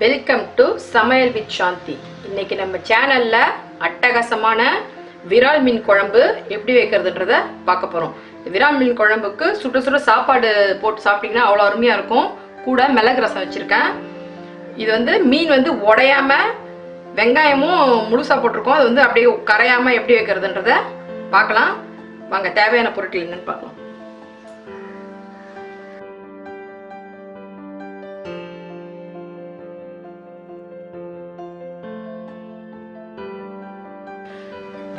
Welcome to சமையல் with சாந்தி. இன்னைக்கு நம்ம சேனல்ல அட்டகாசமான விரால் மீன் குழம்பு எப்படி வைக்கிறதுன்றத பார்க்க போறோம். விரால் மீன் குழம்புக்கு சுட சுட சாப்பாடு போட்டு சாப்பிட்டீங்கன்னா அவ்வளோ அருமையா இருக்கும். கூட மிளகு ரசம் வச்சிருக்கேன். இது வந்து மீன் வந்து உடையாம வெங்காயமும் முழுசா போட்டிருக்கோம். அது வந்து அப்படியே கரையாம எப்படி வைக்கிறதுன்றத பார்க்கலாம். வாங்க, தேவையான பொருட்கள் என்னன்னு பார்க்கலாம்.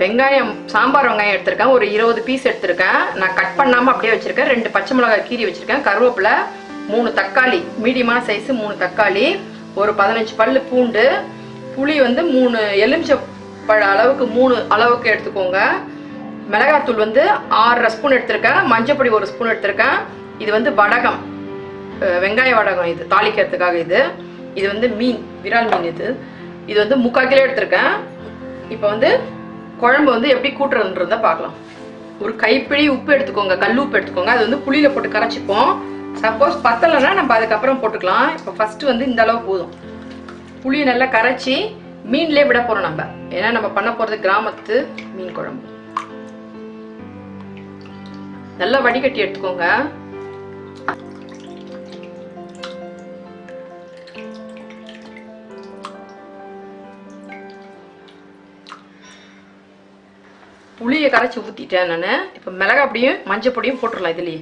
வெங்காயம், சாம்பார் வெங்காயம் எடுத்திருக்கேன். ஒரு 20 பீஸ் எடுத்திருக்கேன். நான் கட் பண்ணாமல் அப்படியே வச்சுருக்கேன். 2 பச்சை மிளகாய் கீரி வச்சுருக்கேன். கருவேப்பிலை, 3 தக்காளி, மீடியமான சைஸு 3 தக்காளி, ஒரு 15 பல்லு பூண்டு, புளி வந்து 3 எலுமிச்சை பழ அளவுக்கு 3 அளவுக்கு எடுத்துக்கோங்க. மிளகாத்தூள் வந்து 6 ஸ்பூன் எடுத்திருக்கேன். மஞ்சப்பொடி 1 ஸ்பூன் எடுத்திருக்கேன். இது வந்து வடகம், வெங்காய வடகம், இது தாளிக்கிறதுக்காக. இது வந்து மீன், விரால் மீன். இது வந்து 3/4 கிலோ எடுத்திருக்கேன். இப்போ வந்து குழம்பு வந்து எப்படி கூட்டுறதுன்றத பார்க்கலாம். ஒரு கைப்பிடி உப்பு எடுத்துக்கோங்க, கல் உப்பு எடுத்துக்கோங்க. அது வந்து புளியில போட்டு கரைச்சிப்போம். சப்போஸ் பத்தலைன்னா நம்ம அதுக்கப்புறம் போட்டுக்கலாம். இப்போ ஃபர்ஸ்ட் வந்து இந்த அளவு போதும். புளியை நல்லா கரைச்சி மீன்லேயே விட போறோம் நம்ம. ஏன்னா நம்ம பண்ண போறது கிராமத்து மீன் குழம்பு. நல்லா வடிகட்டி எடுத்துக்கோங்க. புளியை கரைச்சி ஊற்றிட்டேன் நான். இப்போ மிளகாய் பொடியும் மஞ்சள் பொடியும் போட்டுடலாம் இதுலேயே.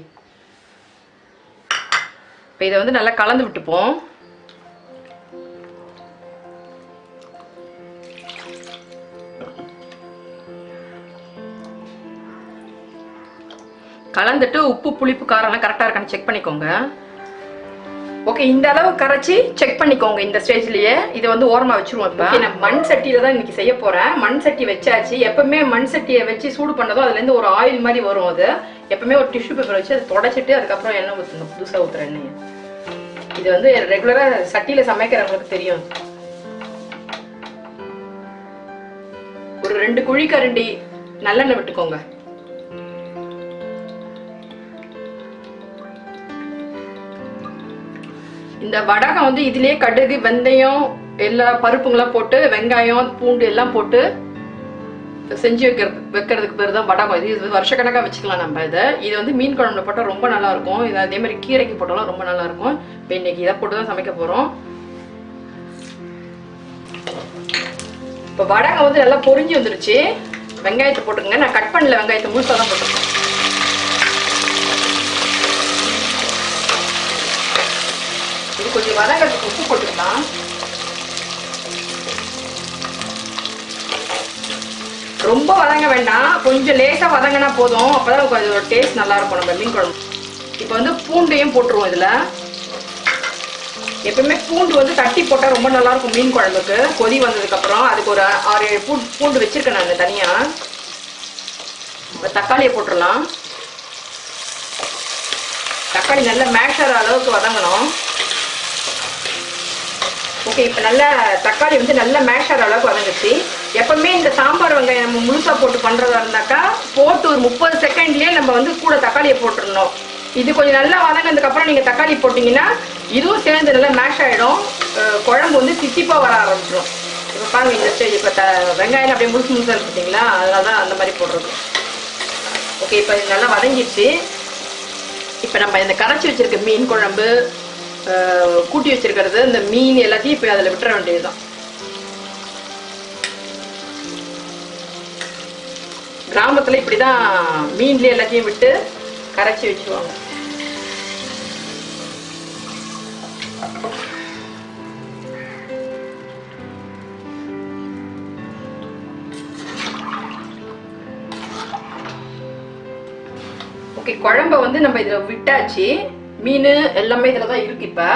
இப்போ இதை வந்து நல்லா கலந்து விட்டுப்போம். கலந்துட்டு உப்பு புளிப்பு காரம்லாம் கரெக்டாக இருக்கான்னு செக் பண்ணிக்கோங்க. ஓகே, இந்த அளவு கரைச்சி செக் பண்ணிக்கோங்க இந்த ஸ்டேஜ்லயே. இதை வந்து ஓரமா வச்சிருவோம். இப்போ நான் மண் சட்டியில தான் இன்னைக்கு செய்ய போறேன். மண் சட்டி வச்சாச்சு. எப்பவுமே மண் சட்டியை வச்சு சூடு பண்ணதும் அதுல இருந்து ஒரு ஆயில் மாதிரி வரும். அது எப்பவுமே ஒரு டிஷ்யூ பேப்பர் வச்சு அதை தொடச்சிட்டு அதுக்கப்புறம் எண்ணெய் ஊற்றணும். புதுசா ஊத்துற எண்ணெய். இது வந்து ரெகுலரா சட்டியில சமைக்கிறவங்களுக்கு தெரியும். ஒரு 2 குழிக்கரண்டி நல்லெண்ணெய் விட்டுக்கோங்க. இந்த வடகம் வந்து இதுலயே கடுகு, வெந்தயம், எல்லா பருப்புங்களாம் போட்டு, வெங்காயம், பூண்டு எல்லாம் போட்டு செஞ்சு வைக்கிறதுக்கு பேர் தான் வடகம். இது வருஷக்கணக்காக வச்சுக்கலாம் நம்ம. இது வந்து மீன் குழம்புல போட்டால் ரொம்ப நல்லா இருக்கும். இது அதே மாதிரி கீரைக்கு போட்டாலும் ரொம்ப நல்லா இருக்கும். இப்போ இன்னைக்கு இதை போட்டு தான் சமைக்க போறோம். இப்போ வடகம் வந்து நல்லா பொரிஞ்சு வந்துருச்சு. வெங்காயத்தை போட்டுக்கங்க. நான் கட் பண்ணல, வெங்காயத்தை முழுசாக தான் போட்டுருக்கேன். இது கொஞ்சம் வதங்கிறதுக்கு உப்பு போட்டுக்கலாம். ரொம்ப வதங்க வேண்டாம், கொஞ்சம் லேசா வதங்கினா போதும். அப்பதான் அதோட டேஸ்ட் நல்லா இருக்கும் நம்ம மீன் குழம்பு. இப்போ வந்து பூண்டையும் போட்டுருவோம் இதுல. எப்பவுமே பூண்டு வந்து தட்டி போட்டா ரொம்ப நல்லா இருக்கும் மீன் குழம்புக்கு. கொதி வந்ததுக்கு அப்புறம் அதுக்கு ஒரு 6-7 பூண்டு வச்சிருக்கேன் நான் தனியா. இப்போ தக்காளியை போட்டுடலாம். தக்காளி நல்லா மேஷ் ஆகிற அளவுக்கு வதங்கணும். ஓகே, இப்போ நல்லா தக்காளி வந்து நல்லா மேஷ் ஆகிற அளவுக்கு வதங்கிச்சு. எப்பவுமே இந்த சாம்பார் வெங்காயம் நம்ம முழுசா போட்டு பண்றதா இருந்தாக்கா போட்டு ஒரு 30 செகண்ட்லயே நம்ம வந்து கூட தக்காளியை போட்டுடணும். இது கொஞ்சம் நல்லா வதங்கினதுக்கு அப்புறம் நீங்க தக்காளி போட்டீங்கன்னா இதுவும் சேர்ந்து நல்லா மேஷ் ஆயிடும். குழம்பு வந்து தித்திப்பா வர ஆரம்பிச்சிடும். இப்போ பாருங்க இந்த ஸ்டேஜ். இப்போ வெங்காயம் அப்படியே முழுசு முழுசா இருக்குங்களா, அதனாலதான் அந்த மாதிரி போடுறது. ஓகே, இப்போ இது நல்லா வதங்கிடுச்சு. இப்போ நம்ம இந்த கரைச்சி வச்சிருக்க மீன் குழம்பு, கூட்டி வச்சிருக்கிறது, இந்த மீன் எல்லாத்தையும் இப்போ அதில் விட்டுற வேண்டியதுதான். கிராமத்தில் இப்படிதான் மீன்ல எல்லாத்தையும் விட்டு கரைச்சி வச்சுருவாங்க. ஓகே, குழம்ப வந்து நம்ம இதில் விட்டாச்சு. மீன் எல்லாமே இதில் தான் இருக்கு. இப்போ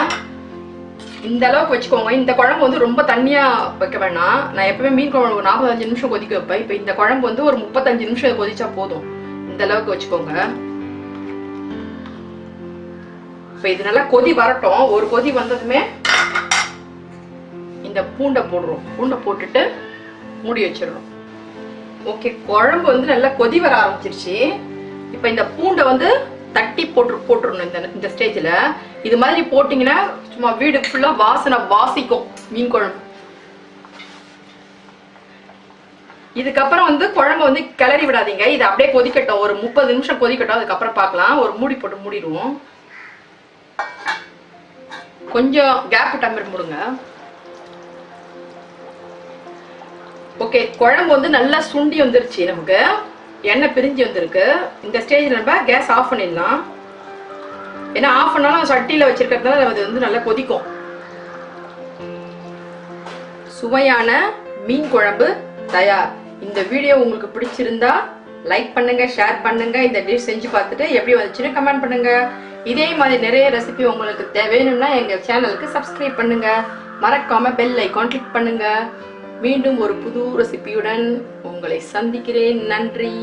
இந்த அளவுக்கு வச்சுக்கோங்க. இந்த குழம்பு வந்து ரொம்ப தண்ணியா வைக்க வேணாம். நான் எப்பவுமே மீன் குழம்பு ஒரு 45 நிமிஷம் கொதிக்க வைப்பேன். இப்போ இந்த குழம்பு வந்து ஒரு 35 நிமிஷம் கொதிச்சா போதும். இந்த அளவுக்கு வச்சுக்கோங்க. இப்போ இது நல்லா கொதி வரட்டும். ஒரு கொதி வந்ததுமே இந்த பூண்டை போடுறோம். பூண்டை போட்டுட்டு மூடி வச்சிடணும். ஓகே, குழம்பு வந்து நல்லா கொதி வர ஆரம்பிச்சிருச்சு. இப்போ இந்த பூண்டை வந்து தட்டி போட்டுறணும். இந்த ஸ்டேஜில் இது மாதிரி போட்டிங்கன்னா சும்மா வீடு ஃபுல்லா வாசனை வாசிக்கும் மீன் குழம்பு. இதுக்கப்புறம் வந்து குழம்பு வந்து கிளறி விடாதீங்க, இது அப்படியே கொதிக்கட்டும், ஒரு 30 நிமிஷம் கொதிக்கட்டும், அதுக்கப்புறம் பார்க்கலாம். ஒரு மூடி போட்டு மூடிடுவோம். கொஞ்சம் கேப் விட்டாம மூடுங்க. ஓகே, குழம்பு வந்து நல்லா சுண்டி வந்துருச்சு, நமக்கு எண்ணெய் பிரிஞ்சு வந்திருக்கு. இந்த ஸ்டேஜ்ல நம்ம கேஸ் ஆஃப் பண்ணிடலாம். ஏன்னா ஆஃப் பண்ணாலும் சட்டியில வச்சிருக்கிறதுனால அது வந்து நல்லா கொதிக்கும். சுவையான மீன் குழம்பு தயார். இந்த வீடியோ உங்களுக்கு பிடிச்சிருந்தா லைக் பண்ணுங்க, ஷேர் பண்ணுங்க. இந்த டிஷ் செஞ்சு பார்த்துட்டு எப்படி வந்துச்சுன்னு கமெண்ட் பண்ணுங்க. இதே மாதிரி நிறைய ரெசிபி உங்களுக்கு வேணும்னா எங்க சேனலுக்கு சப்ஸ்கிரைப் பண்ணுங்க. மறக்காம பெல் ஐகான் கிளிக் பண்ணுங்க. மீண்டும் ஒரு புது ரெசிபியுடன் உங்களை சந்திக்கிறேன். நன்றி.